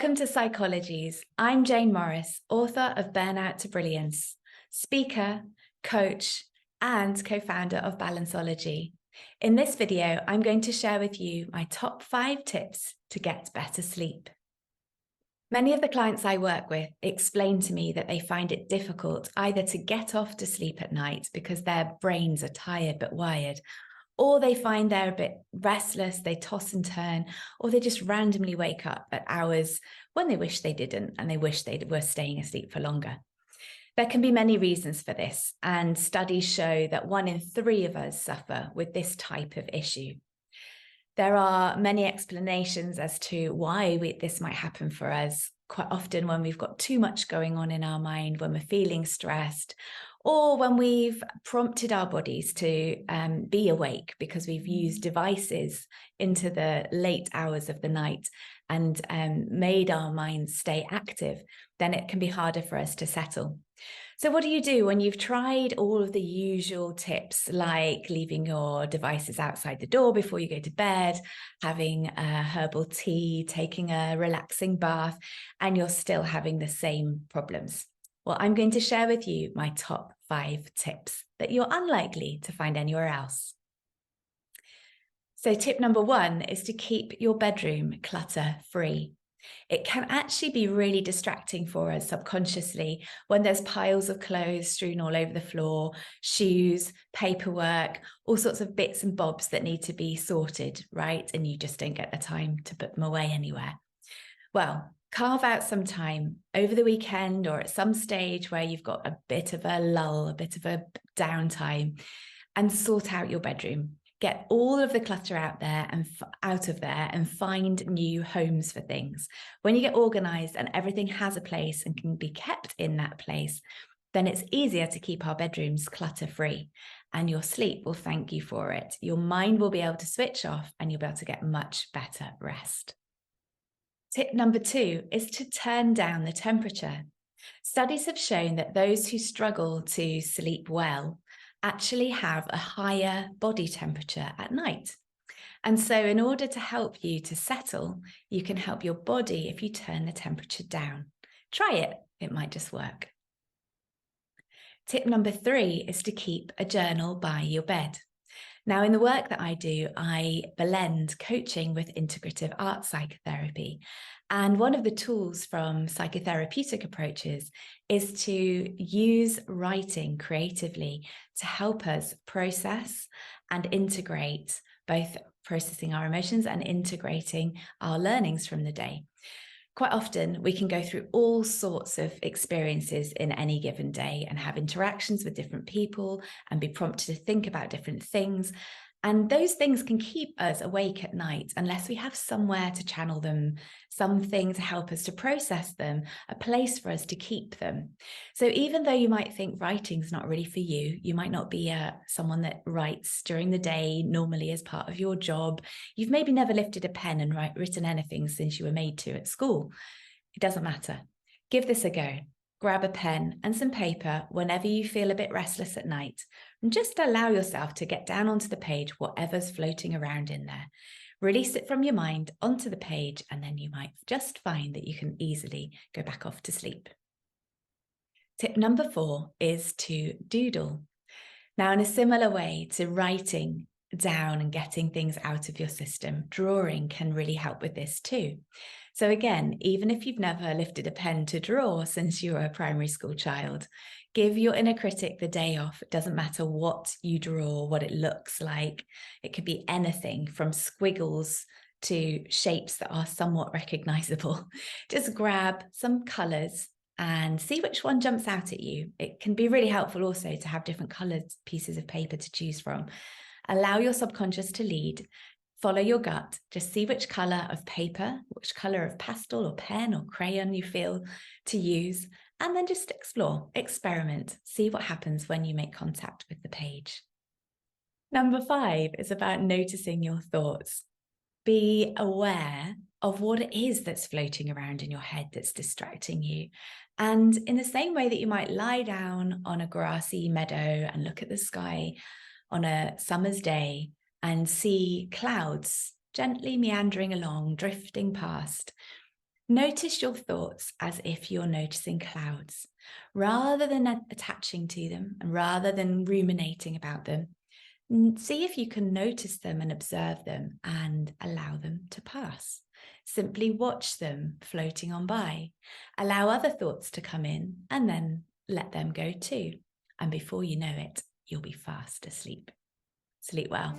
Welcome to Psychologies. I'm Jane Morris, author of Burnout to Brilliance, speaker, coach, and co-founder of Balanceology. In this video, I'm going to share with you my top 5 tips to get better sleep. Many of the clients I work with explain to me that they find it difficult either to get off to sleep at night because their brains are tired but wired, or they find they're a bit restless, they toss and turn, or they just randomly wake up at hours when they wish they didn't and they wish they were staying asleep for longer. There can be many reasons for this, and studies show that 1 in 3 of us suffer with this type of issue. There are many explanations as to why this might happen for us. Quite often when we've got too much going on in our mind, when we're feeling stressed, or when we've prompted our bodies to be awake because we've used devices into the late hours of the night and made our minds stay active, then it can be harder for us to settle. So what do you do when you've tried all of the usual tips, like leaving your devices outside the door before you go to bed, having a herbal tea, taking a relaxing bath, and you're still having the same problems? Well, I'm going to share with you my top 5 tips that you're unlikely to find anywhere else. So tip number 1 is to keep your bedroom clutter-free. It can actually be really distracting for us subconsciously when there's piles of clothes strewn all over the floor, shoes, paperwork, all sorts of bits and bobs that need to be sorted, right? And you just don't get the time to put them away anywhere. Well, carve out some time over the weekend or at some stage where you've got a bit of a lull, a bit of a downtime, and sort out your bedroom. Get all of the clutter out of there and find new homes for things. When you get organized and everything has a place and can be kept in that place, then it's easier to keep our bedrooms clutter-free, and your sleep will thank you for it. Your mind will be able to switch off and you'll be able to get much better rest. Tip number 2 is to turn down the temperature. Studies have shown that those who struggle to sleep well actually have a higher body temperature at night. And so in order to help you to settle, you can help your body if you turn the temperature down. Try it, it might just work. Tip number 3 is to keep a journal by your bed. Now, in the work that I do, I blend coaching with integrative art psychotherapy. And one of the tools from psychotherapeutic approaches is to use writing creatively to help us process and integrate, both processing our emotions and integrating our learnings from the day. Quite often, we can go through all sorts of experiences in any given day and have interactions with different people and be prompted to think about different things. And those things can keep us awake at night unless we have somewhere to channel them, something to help us to process them, a place for us to keep them. So even though you might think writing's not really for you, you might not be someone that writes during the day normally as part of your job. You've maybe never lifted a pen and written anything since you were made to at school. It doesn't matter. Give this a go. Grab a pen and some paper whenever you feel a bit restless at night, and just allow yourself to get down onto the page, whatever's floating around in there. Release it from your mind onto the page, and then you might just find that you can easily go back off to sleep. Tip number 4 is to doodle. Now, in a similar way to writing down and getting things out of your system, drawing can really help with this too. So again, even if you've never lifted a pen to draw since you were a primary school child, give your inner critic the day off. It doesn't matter what you draw, what it looks like. It could be anything from squiggles to shapes that are somewhat recognizable. Just grab some colors and see which one jumps out at you. It can be really helpful also to have different colored pieces of paper to choose from. Allow your subconscious to lead. Follow your gut. Just see which color of paper, which color of pastel or pen or crayon you feel to use, and then just explore, experiment, see what happens when you make contact with the page. Number 5 is about noticing your thoughts. Be aware of what it is that's floating around in your head that's distracting you. And in the same way that you might lie down on a grassy meadow and look at the sky on a summer's day and see clouds gently meandering along, drifting past, Notice your thoughts as if you're noticing clouds. Rather than attaching to them and rather than ruminating about them, see if you can notice them and observe them and allow them to pass. Simply watch them floating on by. Allow other thoughts to come in and then let them go too. And before you know it, you'll be fast asleep. Sleep well.